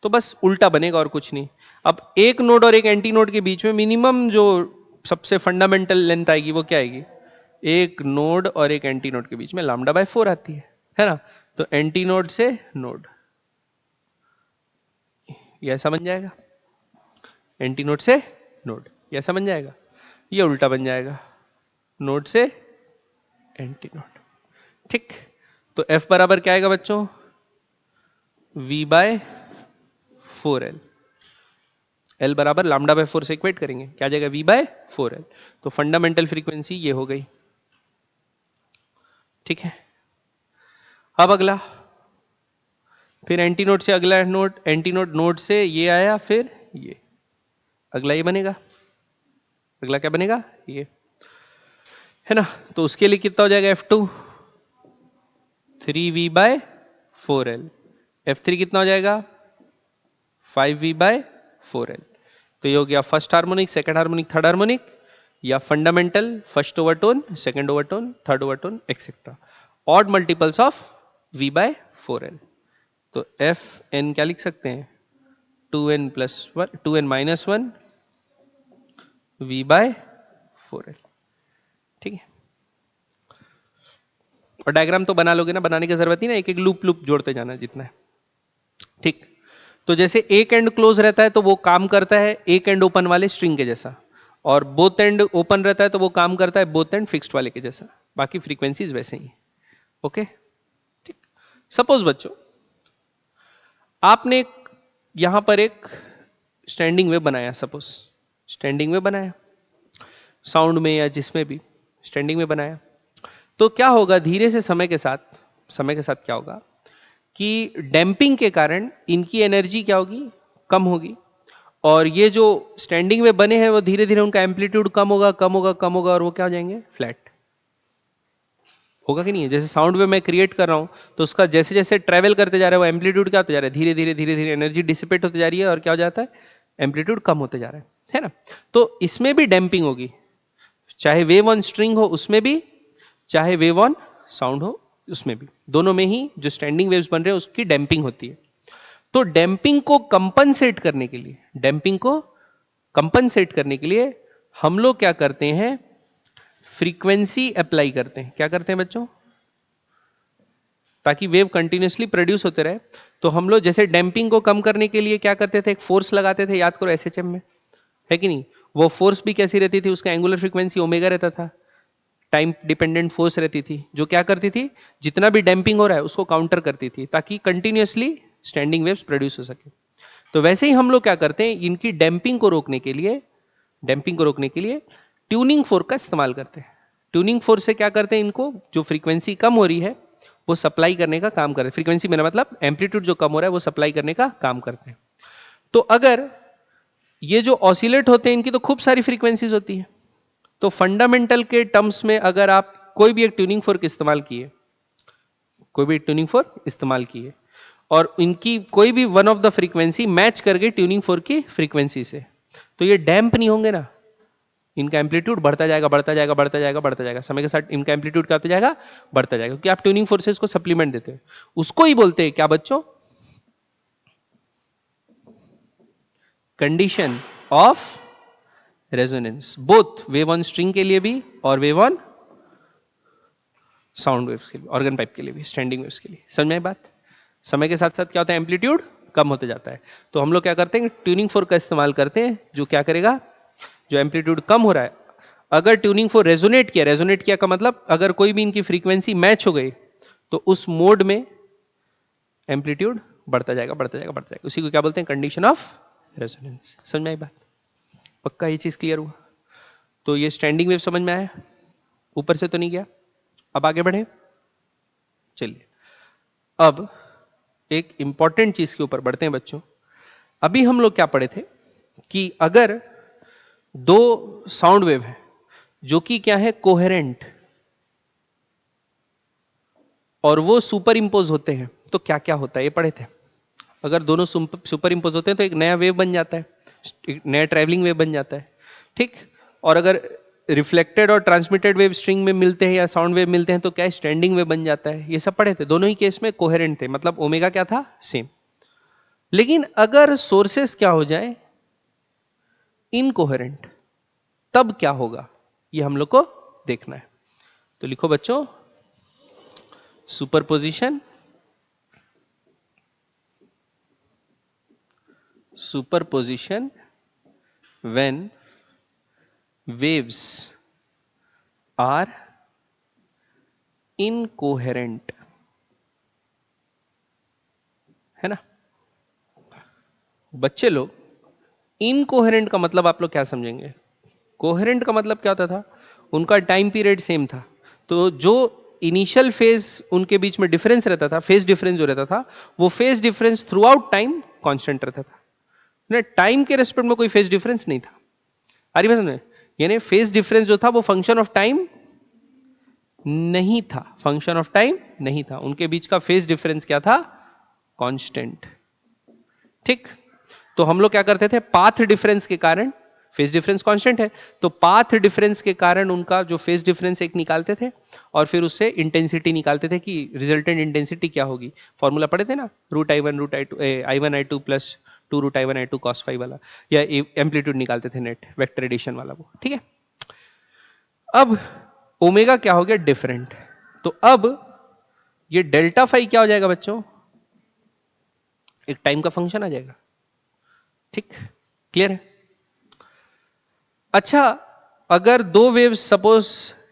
तो बस उल्टा बनेगा और कुछ नहीं। अब एक नोड और एक एंटी नोड के बीच में मिनिमम जो सबसे फंडामेंटल लेंथ आएगी वो क्या आएगी? एक नोड और एक एंटी नोड के बीच में लैम्डा बाय 4 आती है ना? तो एंटी नोड से नोड, ये ऐसा बन जाएगा। एंटी नोड से नोड, ये ऐसा बन जाएगा। ये उल्टा बन जाएगा, नोड से एंटी नोड। ठीक, तो F बराबर क्या आएगा बच्चों? V by 4L। L बराबर लैम्डा बाय 4 से इक्वेट करेंगे, क्या आ जाएगा? V by 4L। तो फंडामेंटल फ्रीक्वेंसी ये हो गई। ठीक है, अब अगला, फिर एंटी नोड से अगला नोड, एंटी नोड से ये आया, फिर ये अगला ये बनेगा, अगला क्या बनेगा, ये है ना। तो उसके लिए कितना हो जाएगा F2 3V/4L, F3 कितना हो जाएगा 5V/4L। तो ये हो गया first harmonic, second harmonic, third harmonic, या fundamental, first overtone, second overtone, third overtone etcetera, odd multiples of V/4L। तो Fn क्या लिख सकते हैं 2n+1 2n-1 V/4L। ठीक है, और डायग्राम तो बना लोगे ना, बनाने की जरूरत नहीं ना, एक एक लूप लूप जोड़ते जाना जितना है। ठीक, तो जैसे एक एंड क्लोज रहता है तो वो काम करता है एक एंड ओपन वाले स्ट्रिंग के जैसा, और बोथ एंड ओपन रहता है तो वो काम करता है बोथ एंड फिक्स्ड वाले के जैसा, बाकी फ्रीक्वेंसीज वैसे ही। ओके, ठीक। सपोज बच्चों आपने यहां पर एक स्टैंडिंग वेव बनाया, सपोज स्टैंडिंग वेव बनाया, साउंड में या जिसमें भी स्टैंडिंग में बनाया, तो क्या होगा धीरे से समय के साथ क्या होगा कि डैम्पिंग के कारण इनकी एनर्जी क्या होगी, कम होगी, और ये जो स्टैंडिंग में बने हैं वो धीरे धीरे उनका एम्पलीट्यूड कम होगा, कम होगा, कम होगा, और वो क्या हो जाएंगे, फ्लैट। होगा कि नहीं है, जैसे साउंड वेव मैं क्रिएट कर रहा हूं तो उसका जैसे जैसे ट्रेवल करते जा रहा है वो एम्पलीट्यूड क्या होते जा रहा है, धीरे धीरे धीरे धीरे एनर्जी डिसिपेट होते जा रही है, और क्या हो जाता है, एम्पलीट्यूड कम होते जा रहा है ना। तो इसमें भी डैम्पिंग होगी, चाहे वेव ऑन स्ट्रिंग हो उसमें भी, चाहे वेव ऑन साउंड हो उसमें भी, दोनों में ही जो स्टैंडिंग वेव्स बन रहे हैं उसकी डैम्पिंग होती है। तो डैम्पिंग को कंपनसेट करने के लिए, डैम्पिंग को कंपनसेट करने के लिए हम लोग क्या करते हैं, फ्रीक्वेंसी अप्लाई करते हैं। क्या करते हैं बच्चों, ताकि वेव कंटिन्यूसली प्रोड्यूस होते रहे, तो हम लोग जैसे डैम्पिंग को कम करने के लिए क्या करते थे, एक फोर्स लगाते थे, याद करो एसएचएम में, है कि नहीं। वो फोर्स भी कैसी रहती थी, उसका एंगुलर फ्रीक्वेंसी ओमेगा रहता था, टाइम डिपेंडेंट फोर्स रहती थी, जो क्या करती थी, जितना भी डैम्पिंग हो रहा है उसको काउंटर करती थी, ताकि कंटिन्यूसली स्टैंडिंग वेव्स प्रोड्यूस हो सके। तो वैसे ही हम लोग क्या करते हैं, इनकी डैम्पिंग को रोकने के लिए, डैम्पिंग को रोकने के लिए ट्यूनिंग फोर्क का इस्तेमाल करते हैं। ट्यूनिंग फोर्स से क्या करते हैं, इनको जो फ्रीक्वेंसी कम हो रही है वो सप्लाई करने का काम करते हैं, फ्रीक्वेंसी मेरा मतलब एम्पलीट्यूड जो कम हो रहा है वो सप्लाई करने का काम करते हैं। तो अगर ये जो ऑसिलेट होते हैं इनकी तो खूब सारी फ्रीक्वेंसीज होती है, तो फंडामेंटल के टर्म्स में अगर आप कोई भी एक ट्यूनिंग फोर्क इस्तेमाल किए, कोई भी ट्यूनिंग फोर्क इस्तेमाल किए, और इनकी कोई भी one of the frequency match कर गई ट्यूनिंग फोर्क की फ्रीक्वेंसी से, तो ये डैम्प नहीं होंगे ना, इनका एम्पलीट्यूड बढ़ता जाएगा, बढ़ता जाएगा, बढ़ता जाएगा, बढ़ता जाएगा, समय के साथ इनका एम्पलीट्यूड क्या होता जाएगा, बढ़ता जाएगा, क्योंकि आप ट्यूनिंग फोर्सेस को सप्लीमेंट देते हैं। उसको ही बोलते हैं क्या बच्चों, condition of resonance, both wave on string के लिए भी और वेव ऑन साउंड वेव्स के लिए, ऑर्गन पाइप के लिए भी, स्टैंडिंग वेव्स के लिए। समझ में बात, समय के साथ साथ क्या होता है, एम्पलीट्यूड कम होते जाता है, तो हम लोग क्या करते हैं, ट्यूनिंग फोर्क का इस्तेमाल करते हैं, जो क्या करेगा, जो एम्पलीट्यूड कम हो रहा है, अगर ट्यूनिंग फोर्क रेजोनेट किया का मतलब अगर कोई भी इनकी फ्रीक्वेंसी मैच हो गई तो उस मोड में एम्पलीट्यूड बढ़ता जाएगा, बढ़ता जाएगा, बढ़ता जाएगा, उसी को क्या बोलते हैं, कंडीशन ऑफ रेजोनेंस। समझ में आई बात, पक्का ये चीज क्लियर हुआ। तो ये स्टैंडिंग वेव समझ में आया, ऊपर से तो नहीं गया। अब आगे बढ़े, चलिए अब एक इंपॉर्टेंट चीज के ऊपर बढ़ते हैं बच्चों। अभी हम लोग क्या पढ़े थे कि अगर दो साउंड वेव है जो कि क्या है, कोहेरेंट, और वो सुपर इंपोज होते हैं, तो क्या क्या होता है ये पढ़े थे। अगर दोनों सुपर इंपोज होते हैं तो एक नया वेव बन जाता है, एक नया ट्रैवलिंग वेव बन जाता है, ठीक। और अगर रिफ्लेक्टेड और ट्रांसमिटेड वेव स्ट्रिंग में मिलते हैं या साउंड वेव मिलते हैं तो क्या स्टैंडिंग वेव बन जाता है। ये सब पढ़े थे, दोनों ही केस में कोहेरेंट थे, मतलब ओमेगा क्या था, सेम। लेकिन अगर सोर्सेस क्या हो जाए, इनकोहेरेंट, तब क्या होगा, ये हम लोग को देखना है। तो लिखो बच्चों, superposition, superposition when waves are incoherent, है ना बच्चे लोग। इनकोहेरेंट का मतलब आप लोग क्या समझेंगे, कोहेरेंट का मतलब क्या होता था, उनका टाइम पीरियड सेम था, तो जो इनिशियल फेज उनके बीच में डिफरेंस रहता था, फेज डिफरेंस जो रहता था, वो phase difference through out time constant रहता था। टाइम के रेस्पेक्ट में कोई फेज डिफरेंस नहीं था। अरे बस में यानी फेज डिफरेंस जो था वो फंक्शन ऑफ टाइम नहीं था, फंक्शन ऑफ टाइम नहीं था, उनके बीच का फेज डिफरेंस क्या था? कांस्टेंट। ठीक, तो हम लोग क्या करते थे, पाथ डिफरेंस के कारण, फेज डिफरेंस कांस्टेंट है तो पाथ डिफरेंस के कारण उनका जो फेज डिफरेंस एक निकालते थे और फिर उससे इंटेंसिटी निकालते थे कि रिजल्टेंट इंटेंसिटी क्या होगी। फॉर्मूला पढ़े थे ना, root I one I two plus two root I two cos five वाला, या एम्पलीट्यूड निकालते थे नेट वेक्टर एडिशन वाला वो। ठीक है, अब ओमेगा क्या हो गया? डिफरेंट। तो अब ये डेल्टा फाई क्या हो जाएगा बच्चों? एक टाइम का फंक्शन आ जाएगा। ठीक, क्लियर है? अच्छा, अगर दो वेव्स सपोज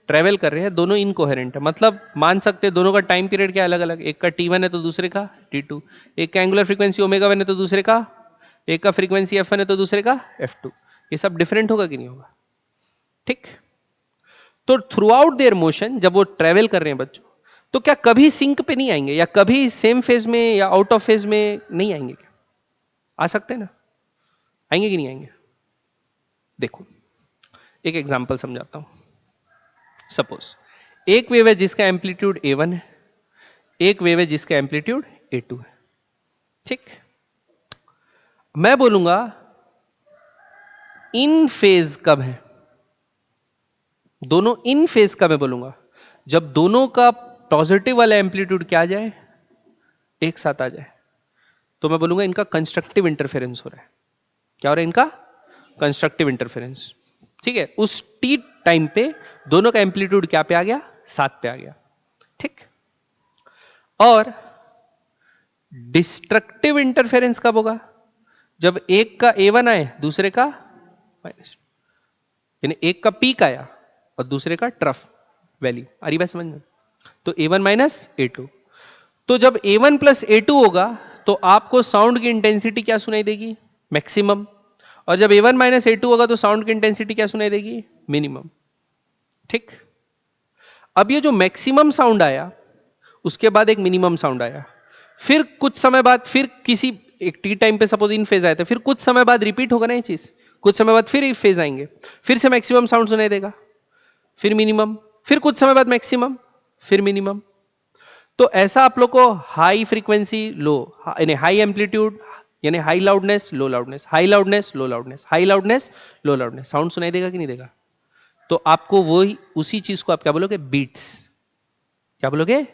ट्रेवल कर रहे हैं, दोनों इनकोहेरेंट है, मतलब मान सकते हैं दोनों का टाइम पीरियड क्या अलग अलग, एक का T1 है तो दूसरे का T2, एक का एंगुलर फ्रीक्वेंसी ओमेगा 1 है तो दूसरे का, एक का फ्रीक्वेंसी F1 है तो दूसरे का F2, ये सब डिफरेंट होगा कि नहीं होगा? ठीक, तो थ्रू आउट देयर मोशन जब वो ट्रेवल कर रहे हैं बच्चों, तो क्या कभी सिंक पे नहीं आएंगे, या कभी सेम फेज में या आउट ऑफ फेज में नहीं आएंगे? क्या आ सकते हैं ना? आएंगे कि नहीं आएंगे? देखो एक एग्जांपल समझाता हूं। सपोज एक वेव है जिसका एम्पलीट्यूड A1 है, एक वेव है जिसका एम्पलीट्यूड A2 है। ठीक, मैं बोलूंगा इन फेज कब है? दोनों इन फेज का मैं बोलूंगा जब दोनों का पॉजिटिव वाला एम्पलीट्यूड क्या आ जाए, एक साथ आ जाए, तो मैं बोलूंगा इनका कंस्ट्रक्टिव इंटरफेरेंस हो रहा है। क्या हो रहा है इनका? Constructive interference. ठीक है, उस टी टाइम पे दोनों का एम्पलीट्यूड क्या पे आ गया? 7 पे आ गया। ठीक, और डिस्ट्रक्टिव इंटरफेरेंस कब होगा? जब एक का A1 आए दूसरे का माइनस, यानी एक का पीक आया और दूसरे का ट्रफ वैल्यू आ रही बात समझ में? तो A1 माइनस A2, तो जब A1 प्लस A2 होगा तो आपको साउंड की इंटेंसिटी क्या सुनाई देगी? मैक्सिमम। और जब A1 माइनस A2 होगा तो साउंड की इंटेंसिटी क्या सुनाई देगी? मिनिमम। ठीक, अब ये जो मैक्सिमम साउंड आया उसके बाद एक मिनिमम साउंड आया, फिर कुछ समय बाद फिर किसी एक टी टाइम पे सपोज इन फेज आए थे, फिर कुछ समय बाद रिपीट होगा ना ये चीज, कुछ समय बाद फिर एक फेज आएंगे, फिर से मैक्सिमम साउंड सुनाई देगा, फिर मिनिमम, फिर कुछ समय बाद मैक्सिमम, फिर मिनिमम। तो ऐसा आप लोग को हाई फ्रीक्वेंसी लो, यानी हाई एम्पलीट्यूड, यानी हाई लाउडनेस लो लाउडनेस, हाई लाउडनेस लो लाउडनेस, हाई लाउडनेस लो लाउडनेस साउंड सुनाई देगा कि नहीं देगा? तो आपको वही उसी चीज को आप क्या बोलोगे? बीट्स। क्या बोलोगे?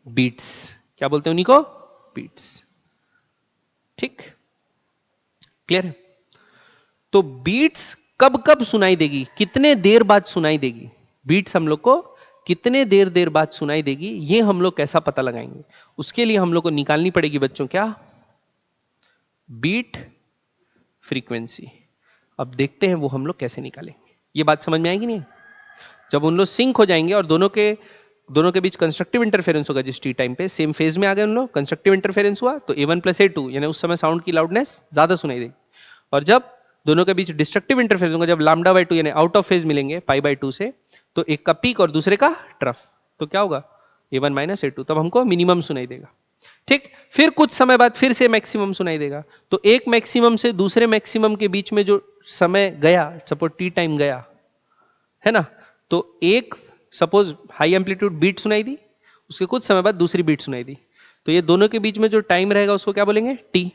बीट्स। क्या बोलते हैं उन्हीं को? बीट्स। ठीक, क्लियर है? तो बीट्स कब कब सुनाई देगी, कितने देर बाद सुनाई देगी? बीट्स हम लोग को कितने देर देर बाद सुनाई देगी, ये हम लोग कैसा पता लगाएंगे? उसके लिए हम लोग को निकालनी पड़ेगी बच्चों क्या? Beat frequency. अब देखते हैं वो हम लोग कैसे निकालेंगे। ये बात समझ में आएगी नहीं? जब उन लोग सिंक हो जाएंगे और दोनों के बीच कंस्ट्रक्टिव इंटरफेरेंस होगा, जिस टी टाइम पे सेम फेज में आ गए उन लोग, कंस्ट्रक्टिव इंटरफेरेंस हुआ तो A1 प्लस A2, यानी उस समय साउंड की लाउडनेस ज्यादा सुनाई देगी। और जब दोनों के बीच डिस्ट्रक्टिव इंटरफेरेंस होगा, जब लैम्डा बाई 2 यानी आउट ऑफ फेज मिलेंगे पाई बाई 2 से, तो एक का पीक और दूसरे का ट्रफ, तो क्या होगा? A1 माइनस A2, तब हमको मिनिमम सुनाई देगा। ठीक, फिर कुछ समय बाद फिर से मैक्सिमम सुनाई देगा, तो एक मैक्सिमम से दूसरे मैक्सिमम के बीच में जो समय गया, सपोज टी टाइम गया है ना, तो एक सपोज हाई एम्पलीट्यूड बीट सुनाई दी, उसके कुछ समय बाद दूसरी बीट सुनाई दी, तो ये दोनों के बीच में जो टाइम रहेगा उसको क्या बोलेंगे? टी।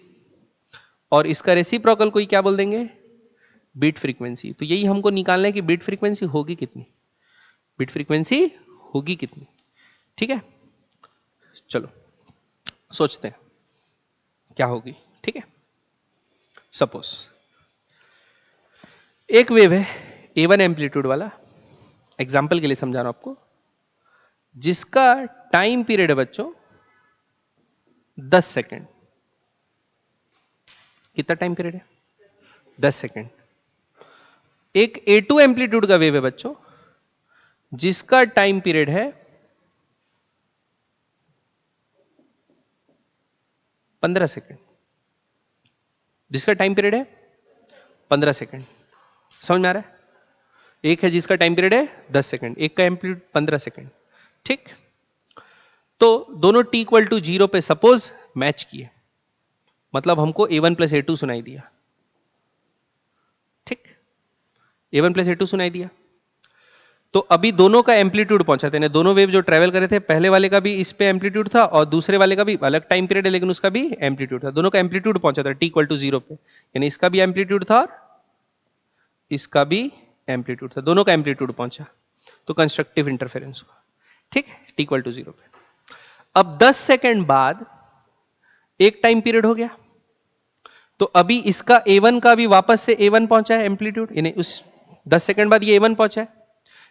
और इसका रेसिप्रोकल कोई क्या बोल देंगे? Beat frequency. तो यही हमको निकालना है कि बीट फ्रीक्वेंसी होगी कितनी, बीट फ्रीक्वेंसी होगी कितनी। ठीक है, चलो सोचते हैं क्या होगी। ठीक है, सपोज एक वेव है A1 एम्पलीट्यूड वाला, एग्जाम्पल के लिए समझा रहा हूं आपको, जिसका टाइम पीरियड है बच्चों 10 सेकेंड। कितना टाइम पीरियड है? 10 सेकेंड। एक A2 एम्पलीट्यूड का वेव है बच्चों, जिसका टाइम पीरियड है 15 सेकेंड। जिसका टाइम पीरियड है 15 सेकेंड। समझ में आ रहा है? एक है जिसका टाइम पीरियड है 10 सेकेंड, एक का एम्पलीट्यूड 15 सेकेंड। ठीक, तो दोनों t इक्वल टू 0 पे सपोज मैच किए, मतलब हमको a1 प्लस a2 सुनाई दिया। ठीक, a1 प्लस a2 सुनाई दिया। तो अभी दोनों का एम्पलीट्यूड पहुंचा थे, दोनों वेव जो ट्रेवल करे थे, पहले वाले का भी इस पे एम्पलीट्यूड था और दूसरे वाले का भी अलग टाइम पीरियड है लेकिन उसका भी एम्पलीट्यूड था, दोनों का एम्पलीट्यूड पहुंचा था t इक्वल टू 0 पे, यानी इसका भी एम्पलीट्यूड था और इसका भी एम्पलीट्यूड था, दोनों का एम्पलीट्यूड पहुंचा, तो कंस्ट्रक्टिव इंटरफेरेंस हुआ। ठीक, t इक्वल टू 0 पे। अब 10 सेकेंड बाद एक टाइम पीरियड हो गया, तो अभी इसका a1 का भी वापस से a1 पहुंचा है एम्पलीट्यूड, यानी उस 10 सेकेंड बाद ये a1 पहुंचा है,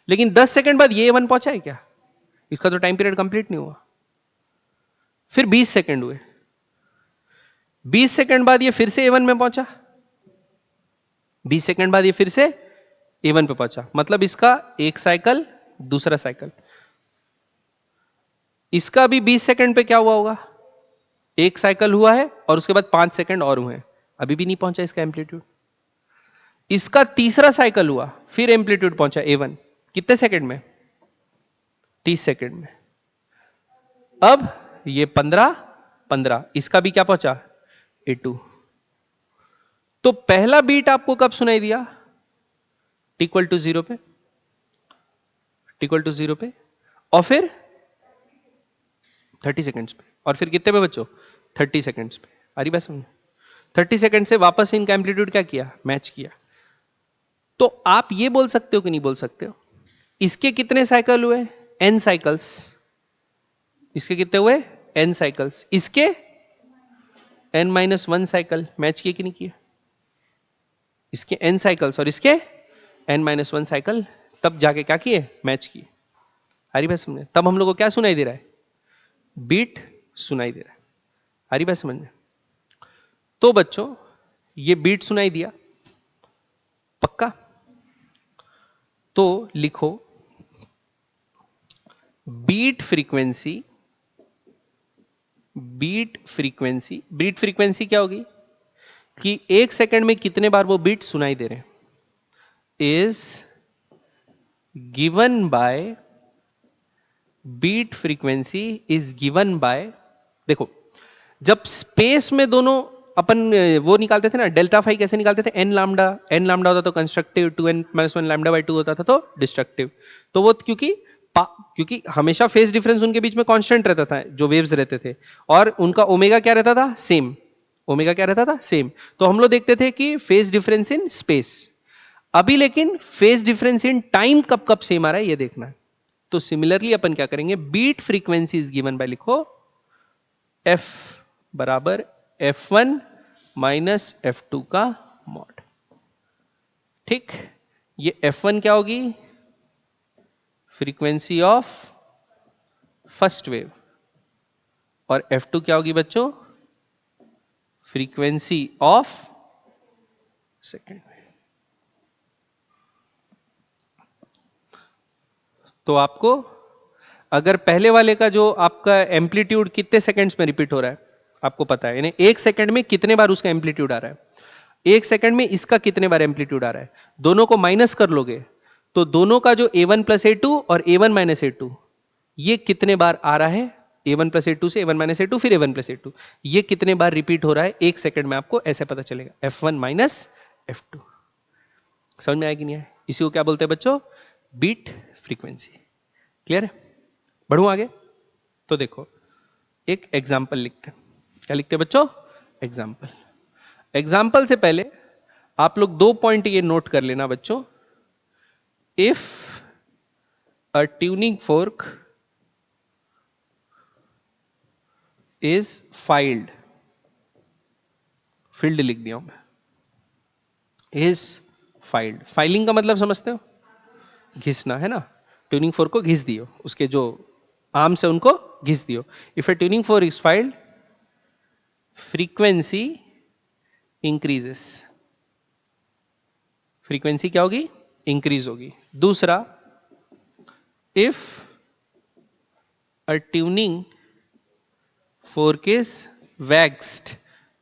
लेकिन 10 सेकेंड बाद ये a1 पहुंचा है क्या? इसका तो टाइम पीरियड कंप्लीट नहीं हुआ। फिर 20 सेकेंड हुए, 20 सेकेंड बाद ये फिर से a1 में पहुंचा, 20 सेकेंड बाद ये फिर से a1 पे पहुंचा, मतलब इसका एक साइकिल दूसरा साइकिल। इसका भी 20 सेकेंड पे क्या हुआ होगा? एक साइकिल हुआ है और उसके बाद 5 सेकेंड और हुए हैं, अभी भी नहीं पहुंचा इसका एम्पलीट्यूड। इसका तीसरा साइकिल हुआ, फिर एम्पलीट्यूड पहुंचा a1, कितने सेकेंड में? 30 सेकेंड में। अब ये 15 15, इसका भी क्या पहुंचा? a2। तो पहला बीट आपको कब सुनाई दिया? t इक्वल टू 0 पे, t इक्वल टू 0 पे, और फिर 30 सेकेंड्स पे, और फिर कितने पे बच्चों? 30 सेकेंड्स पे। आ रही बात समझ? 30 सेकेंड से वापस इनका एम्पलीट्यूड क्या किया? मैच किया। तो आप ये बोल सकते हो कि नहीं बोल सकते हो, इसके कितने साइकिल हुए? n cycles. इसके कितने हुए? n cycles. इसके n-1 साइकिल। मैच किए कि नहीं किए? इसके n साइकिल्स और इसके n-1 साइकिल, तब जाके क्या किए? मैच किए। हरी बात समझे? तब हम लोग को क्या सुनाई दे रहा है? बीट सुनाई दे रहा है। हरी बात समझ में? तो बच्चों ये बीट सुनाई दिया, पक्का? तो लिखो beat frequency, beat frequency, beat frequency क्या होगी कि एक सेकंड में कितने बार वो बीट सुनाई दे रहे हैं, is given by, beat frequency is given by, देखो जब स्पेस में दोनों अपन वो निकालते थे ना, डेल्टा फाई कैसे निकालते थे? एन लामडा, एन लामडा होता तो कंस्ट्रक्टिव, 2n-1 लैम्डा बाई 2 होता था तो डिस्ट्रक्टिव। तो वो क्योंकि हमेशा फेज डिफरेंस उनके बीच में कांस्टेंट रहता था, जो वेव्स रहते थे, और उनका ओमेगा क्या रहता था? सेम। ओमेगा क्या रहता था? सेम। तो हम लोग देखते थे कि फेज डिफरेंस इन स्पेस। अभी लेकिन फेज डिफरेंस इन टाइम कब कब सेम आ रहा है ये देखना है। तो सिमिलरली अपन क्या करेंगे, beat frequency is given by, लिखो f बराबर f1 माइनस f2 का मॉड। ठीक, ये f1 क्या होगी? फ्रीक्वेंसी ऑफ फर्स्ट वेव, और f2 क्या होगी बच्चों? Frequency of second wave. तो आपको अगर पहले वाले का जो आपका एम्पलीट्यूड कितने सेकंड्स में रिपीट हो रहा है आपको पता है, यानी एक सेकंड में कितने बार उसका एम्पलीट्यूड आ रहा है, एक सेकंड में इसका कितने बार एम्पलीट्यूड आ रहा है, दोनों को माइनस कर लोगे तो दोनों का जो a1 प्लस a2 और a1 माइनस a2, ये कितने बार आ रहा है, a1 प्लस a2 से a1 माइनस a2 फिर a1 प्लस a2, ये कितने बार रिपीट हो रहा है एक सेकंड में, आपको ऐसे पता चलेगा f1 माइनस f2। समझ में आया कि नहीं आया? इसी को क्या बोलते हैं बच्चों? Beat frequency. क्लियर है? बढ़ू आगे? तो देखो एक एग्जाम्पल लिखते हैं। क्या लिखते हैं बच्चों? एग्जाम्पल। एग्जाम्पल से पहले आप लोग दो पॉइंट ये नोट कर लेना बच्चों। If a tuning fork is filed, field लिख दिया हूं मैं, इज फाइल्ड। फाइलिंग का मतलब समझते हो? घिसना है ना। ट्यूनिंग फोर्क को घिस दियो, उसके जो आर्म से उनको घिस दियो। If A tuning fork is filed, frequency increases. Frequency क्या होगी? इंक्रीज होगी। दूसरा, if a tuning fork is vaxxed,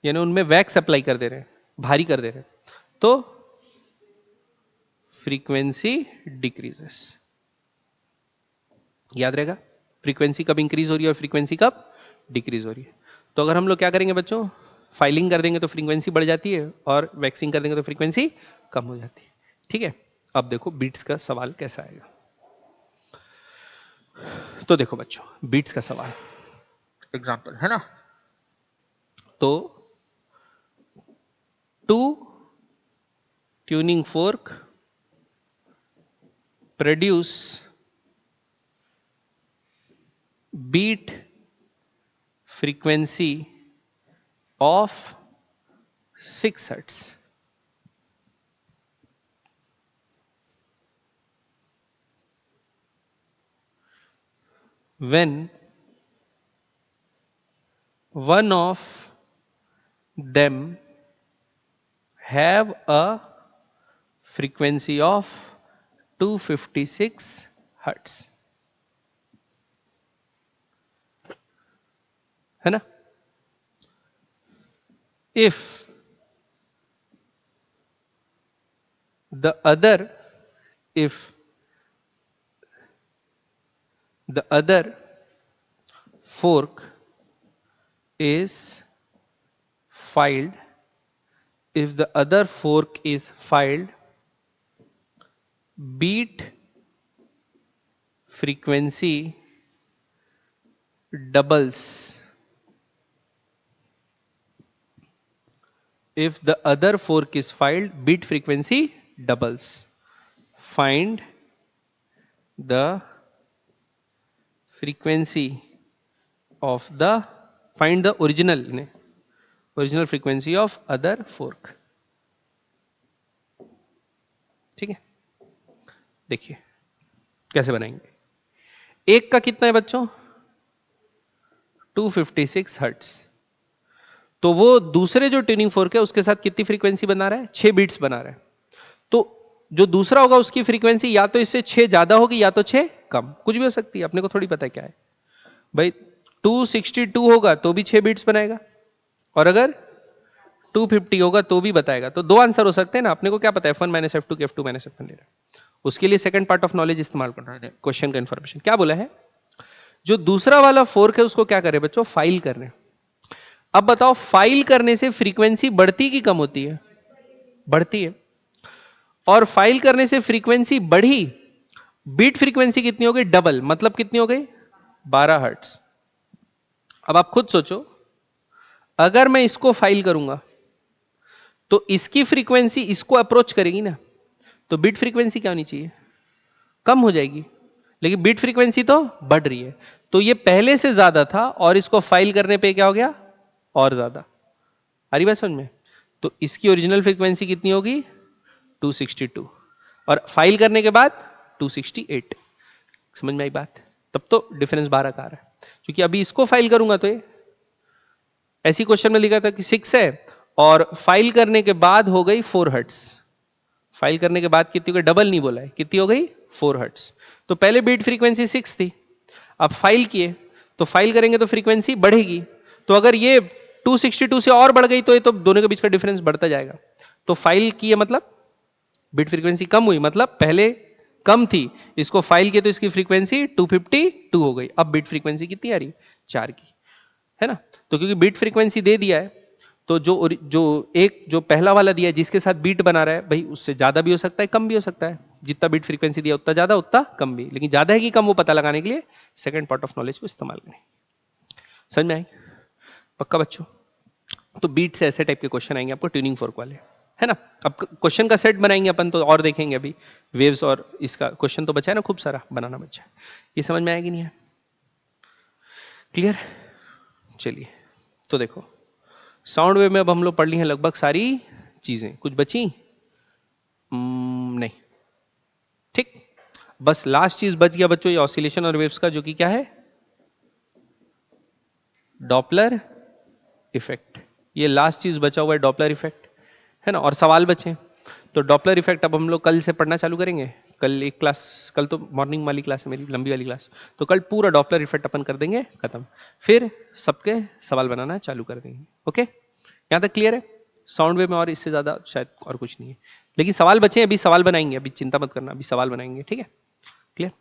यानी उनमें वैक्स अप्लाई कर दे रहे हैं, भारी कर दे रहे हैं, तो फ्रीक्वेंसी डिक्रीजेस। याद रहेगा? फ्रीक्वेंसी कब इंक्रीज हो रही है और फ्रीक्वेंसी कब डिक्रीज हो रही है। तो अगर हम लोग क्या करेंगे बच्चों, फाइलिंग कर देंगे तो फ्रीक्वेंसी बढ़ जाती है और वैक्सिंग कर देंगे तो फ्रीक्वेंसी कम हो जाती है। ठीक है, अब देखो बीट्स का सवाल कैसा आएगा। तो देखो बच्चों बीट्स का सवाल एग्जांपल है ना, तो two tuning fork produce beat frequency of 6 hertz. When one of them have a frequency of 256 hertz, है ना। If the other if the other fork is filed if the other fork is filed, beat frequency doubles. If the other fork is filed, beat frequency doubles. Find the frequency of the find the original frequency of other fork. ठीक है, देखिए कैसे बनाएंगे। एक का कितना है बच्चों 256 हर्ट्ज, तो वो दूसरे जो ट्यूनिंग फोर्क है उसके साथ कितनी फ्रीक्वेंसी बना रहा है 6 बीट्स बना रहा है। तो जो दूसरा होगा उसकी फ्रीक्वेंसी या तो इससे 6 ज्यादा होगी या तो 6 कम, कुछ भी हो सकती है, अपने को थोड़ी पता है क्या है भाई। 262 होगा तो भी 6 बीट्स बनाएगा और अगर 250 होगा तो भी बताएगा। तो दो आंसर हो सकते हैं ना, अपने को क्या पता है F1 माइनस F2 के F2 माइनस F1 ले रहा है, उसके लिए सेकंड पार्ट ऑफ नॉलेज इस्तेमाल करना है। क्वेश्चन का इंफॉर्मेशन क्या बोला है, जो दूसरा वाला फोर्क है उसको क्या करे बच्चों फाइल करने। अब बताओ फाइल करने से फ्रीक्वेंसी बढ़ती की कम होती है, बढ़ती है, और फाइल करने से फ्रीक्वेंसी बढ़ी, बीट फ्रीक्वेंसी कितनी हो गई डबल, मतलब कितनी हो गई 12 हर्ट्ज। अब आप खुद सोचो अगर मैं इसको फाइल करूंगा तो इसकी फ्रीक्वेंसी इसको अप्रोच करेगी ना, तो बीट फ्रीक्वेंसी क्या होनी चाहिए कम हो जाएगी, लेकिन बीट फ्रीक्वेंसी तो बढ़ रही है। तो ये पहले से ज्यादा था और इसको फाइल करने पे क्या हो गया और ज्यादा। आ रही बात समझ में। तो इसकी ओरिजिनल फ्रीक्वेंसी कितनी होगी 262 और फाइल करने के बाद 268। समझ में आई बात, तब तो डिफरेंस 12 का आ रहा है, क्योंकि अभी इसको फाइल करूंगा तो ये ऐसी क्वेश्चन में लिखा था कि 6 है और फाइल करने के बाद हो गई 4 हर्ट्ज। फाइल करने के बाद कितनी हो गई डबल नहीं बोला है, कितनी हो गई 4 हर्ट्ज। तो पहले बीट फ्रीक्वेंसी 6 थी, अब फाइल किए तो फाइल करेंगे तो फ्रीक्वेंसी बढ़ेगी। तो अगर ये 262 से और बढ़ गई तो ये तो दोनों के बीच का डिफरेंस बढ़ता जाएगा। तो फाइल किए मतलब बीट फ्रीक्वेंसी कम हुई, मतलब पहले कम थी, इसको फाइल किए तो इसकी फ्रीक्वेंसी 252 हो गई। अब बीट फ्रीक्वेंसी कितनी आ रही 4 की, है ना। तो क्योंकि बीट फ्रीक्वेंसी दे दिया है तो जो पहला वाला दिया है जिसके साथ बीट बना रहा है भाई उससे ज्यादा भी हो सकता है कम भी हो सकता है, जितना बीट फ्रीक्वेंसी दिया उतना ज्यादा उतना कम भी, लेकिन ज्यादा है कि कम वो पता लगाने के लिए सेकंड पार्ट ऑफ नॉलेज को इस्तेमाल करें। समझ में आई पक्का बच्चों। तो बीट से ऐसे टाइप के क्वेश्चन आएंगे आपको ट्यूनिंग फोर्क वाले, है ना। अब क्वेश्चन का सेट बनाएंगे अपन तो और देखेंगे, अभी वेव्स और इसका क्वेश्चन तो बचा है ना खूब सारा बनाना बचा है। ये समझ में आएगी नहीं है क्लियर। चलिए तो देखो साउंड वेव में अब हम लोग पढ़ ली हैं लगभग सारी चीजें, कुछ बची नहीं, ठीक। बस लास्ट चीज बच गया बच्चों ये ऑसिलेशन और वेव्स का, जो कि क्या है डॉपलर इफेक्ट। ये लास्ट चीज बचा हुआ है डॉपलर इफेक्ट, है ना। और सवाल बचे तो डॉपलर इफेक्ट अब हम लोग कल से पढ़ना चालू करेंगे। कल एक क्लास, कल तो मॉर्निंग वाली क्लास है मेरी लंबी वाली क्लास, तो कल पूरा डॉपलर इफेक्ट अपन कर देंगे खत्म, फिर सबके सवाल बनाना चालू कर देंगे। ओके यहां तक क्लियर है। साउंड वेव में और इससे ज्यादा शायद और कुछ नहीं है, लेकिन सवाल बचे अभी सवाल बनाएंगे, अभी चिंता मत करना, अभी सवाल बनाएंगे, ठीक है क्लियर।